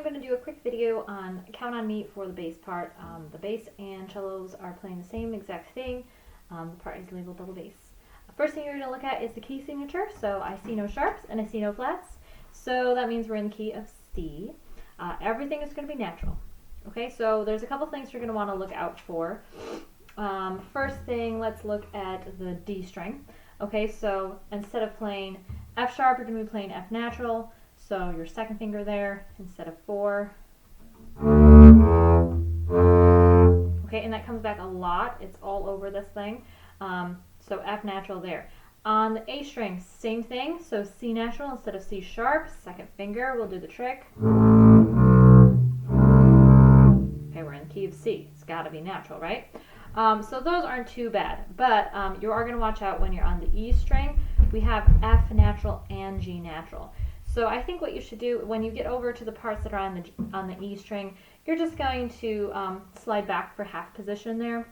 I'm going to do a quick video on Count on Me for the bass part. The bass and cellos are playing the same exact thing. The part is labeled double bass. First thing you're going to look at is the key signature. So I see no sharps and I see no flats. So that means we're in the key of C. Everything is going to be natural. Okay, so there's a couple things you're going to want to look out for. First thing, let's look at the D string. Okay, so instead of playing F sharp, you're going to be playing F natural. So your second finger there instead of 4. Okay, and that comes back a lot. It's all over this thing. So F natural there. On the A string, same thing. So C natural instead of C sharp. Second finger will do the trick. Okay, we're in the key of C. It's got to be natural, right? So those aren't too bad. But you are going to watch out when you're on the E string. We have F natural and G natural. So I think what you should do when you get over to the parts that are on the E string, you're just going to slide back for half position there.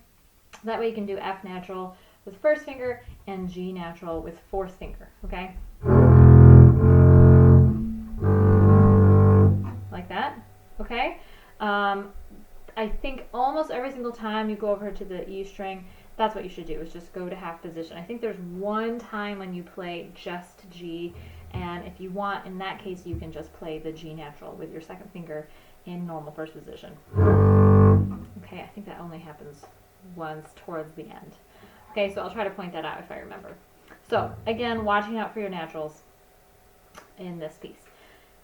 That way you can do F natural with first finger and G natural with fourth finger, okay? Like that, okay? I think almost every single time you go over to the E string, that's what you should do, is just go to half position. I think there's one time when you play just G, and if you want, in that case, you can just play the G natural with your second finger in normal first position. Okay, I think that only happens once towards the end. Okay, so I'll try to point that out if I remember. So, again, watching out for your naturals in this piece.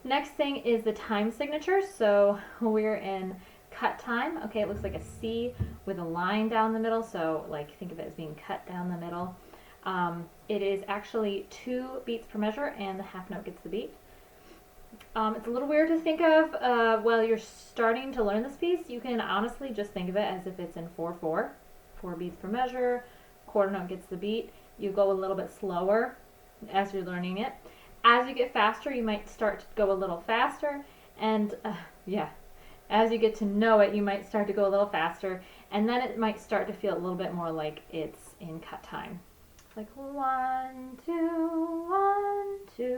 Next thing is the time signature. So we're in cut time. Okay, it looks like a C with a line down the middle. So, like, think of it as being cut down the middle. It is actually 2 beats per measure, and the half note gets the beat. It's a little weird to think of while you're starting to learn this piece. You can honestly just think of it as if it's in 4/4, 4 beats per measure, quarter note gets the beat. You go a little bit slower as you're learning it. As you get faster, you might start to go a little faster, and as you get to know it, you might start to go a little faster, and then it might start to feel a little bit more like it's in cut time. Like 1, 2, 1, 2,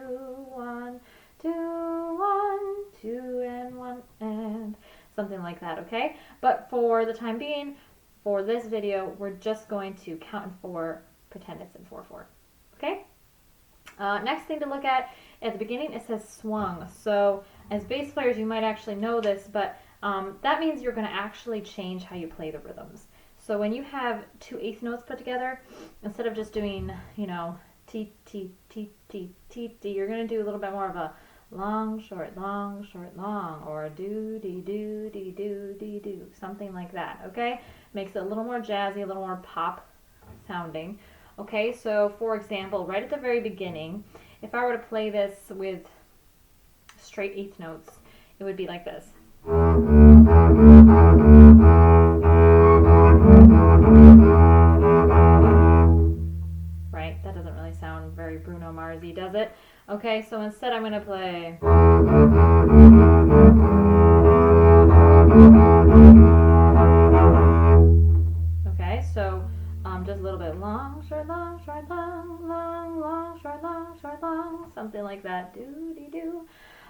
1, 2, 1, 2, and 1, and something like that, okay? But for the time being, for this video, we're just going to count in 4, pretend it's in 4/4, okay? Next thing to look at the beginning, it says swung. So as bass players, you might actually know this, but that means you're going to actually change how you play the rhythms. So when you have 2 eighth notes put together, instead of just doing, you know, T, T, T, T, T, T, you're going to do a little bit more of a long, short, long, or do, dee, do, dee, do, dee, do, something like that, okay? Makes it a little more jazzy, a little more pop sounding. Okay, so for example, right at the very beginning, if I were to play this with straight eighth notes, it would be like this. Right, that doesn't really sound very Bruno Mars-y, does it? Okay, so instead I'm going to play... Okay, so just a little bit long, short, long, short, long, long, long, short, long, short, long, something like that. Do-dee-do.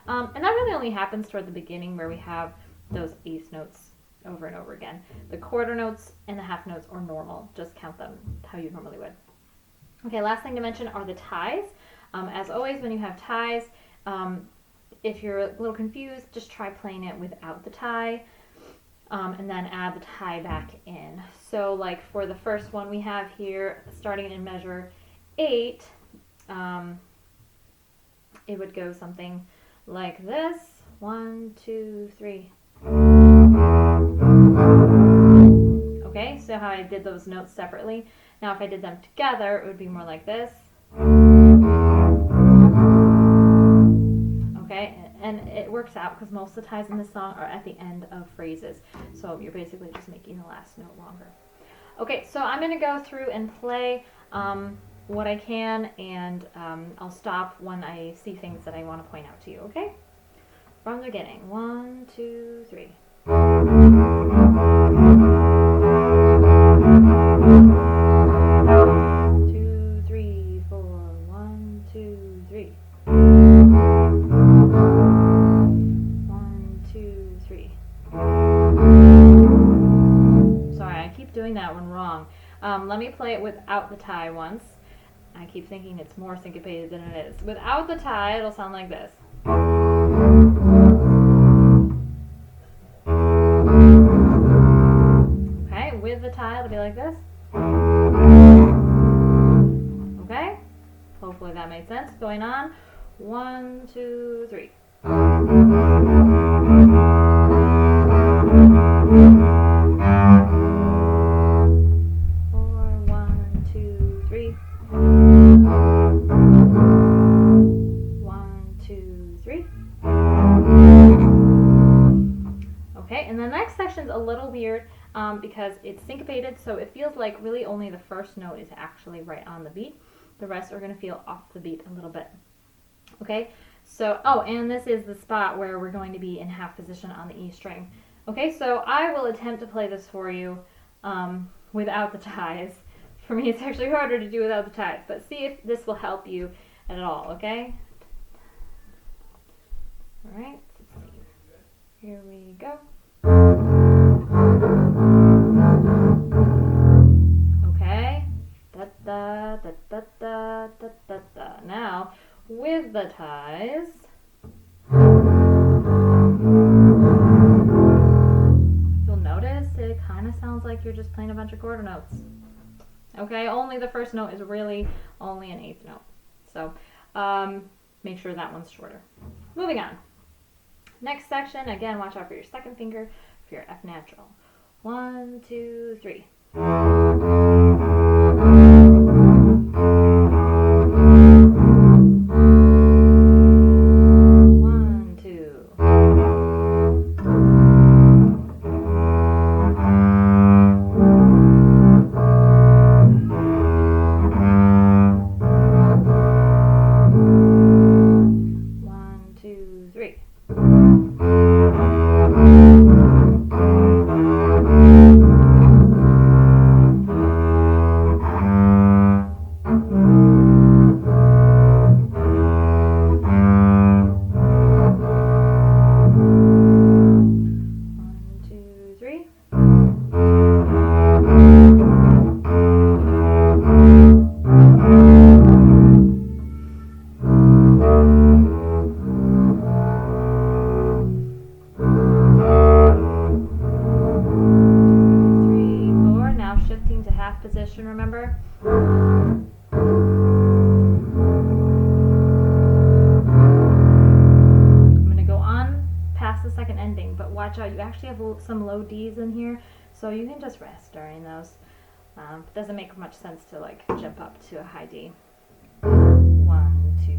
And that really only happens toward the beginning where we have those eighth notes over and over again. The quarter notes and the half notes are normal. Just count them how you normally would. Okay, last thing to mention are the ties. As always, when you have ties, if you're a little confused, just try playing it without the tie. And then add the tie back in. So like for the first one we have here, starting in measure 8, it would go something like this. 1, 2, 3. Okay, so how I did those notes separately. Now if I did them together, it would be more like this. Okay, and it works out because most of the ties in this song are at the end of phrases. So you're basically just making the last note longer. Okay, so I'm going to go through and play what I can, and I'll stop when I see things that I want to point out to you, okay? From the beginning. 1, 2, 3. 2, 3, 4. 1, 2, 3. 1, 2, Let me play it without the tie once. I keep thinking it's more syncopated than it is. Without the tie, it'll sound like this. Okay, with the tie, it'll be like this. Okay, hopefully that made sense. Going on. 1, 2, 3. 1, 2, 3. 1, 2, 3. Okay, and the next section's a little weird because it's syncopated, so it feels like really only the first note is actually right on the beat. The rest are going to feel off the beat a little bit. Okay, so, oh, and this is the spot where we're going to be in half position on the E string. Okay, so I will attempt to play this for you without the ties. For me, it's actually harder to do without the ties, but see if this will help you at all, okay? All right, let's see. Here we go. Okay, da da da da da da da. Now, with the ties, you'll notice it kind of sounds like you're just playing a bunch of quarter notes. Okay, only the first note is really only an eighth note. So make sure that one's shorter. Moving on. Next section, again, watch out for your second finger for your F natural. 1, 2, 3. 3, 4. Now shifting to half position, remember? I'm going to go on past the second ending, but watch out, you actually have some low Ds in here, so you can just rest during those. It doesn't make much sense to like jump up to a high D. 1, 2.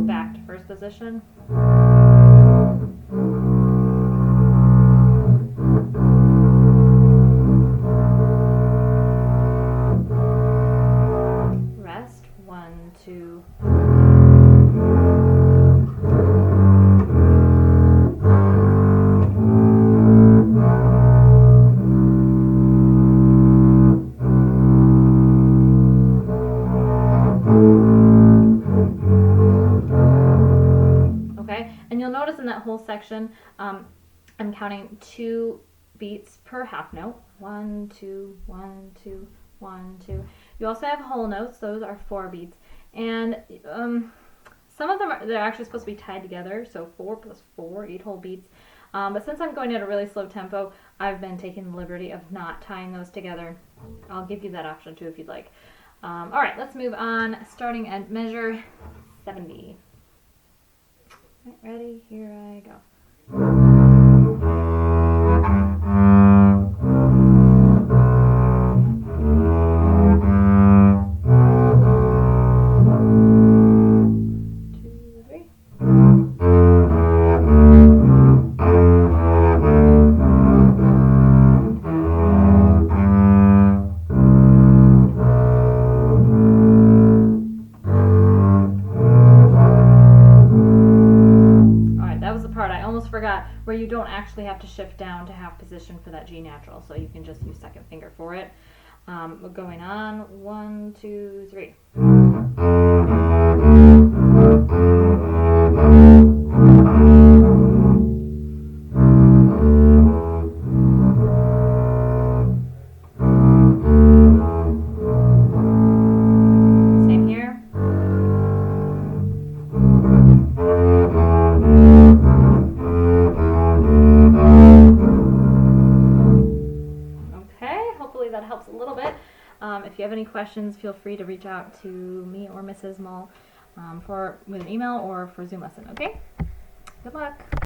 Back to first position. Rest. 1, 2. Notice in that whole section, I'm counting 2 beats per half note. 1, 2, 1, 2, 1, 2. You also have whole notes. Those are 4 beats. And some of them they're actually supposed to be tied together. So 4 plus 4, 8 whole beats. But since I'm going at a really slow tempo, I've been taking the liberty of not tying those together. I'll give you that option too if you'd like. All right, let's move on. Starting at measure 70. Ready? Here I go. Forgot where you don't actually have to shift down to half position for that G natural, so you can just use second finger for it. Going on, 1, 2, 3. that helps a little bit. If you have any questions, feel free to reach out to me or Mrs. Mull with an email or for Zoom lesson, okay? Good luck.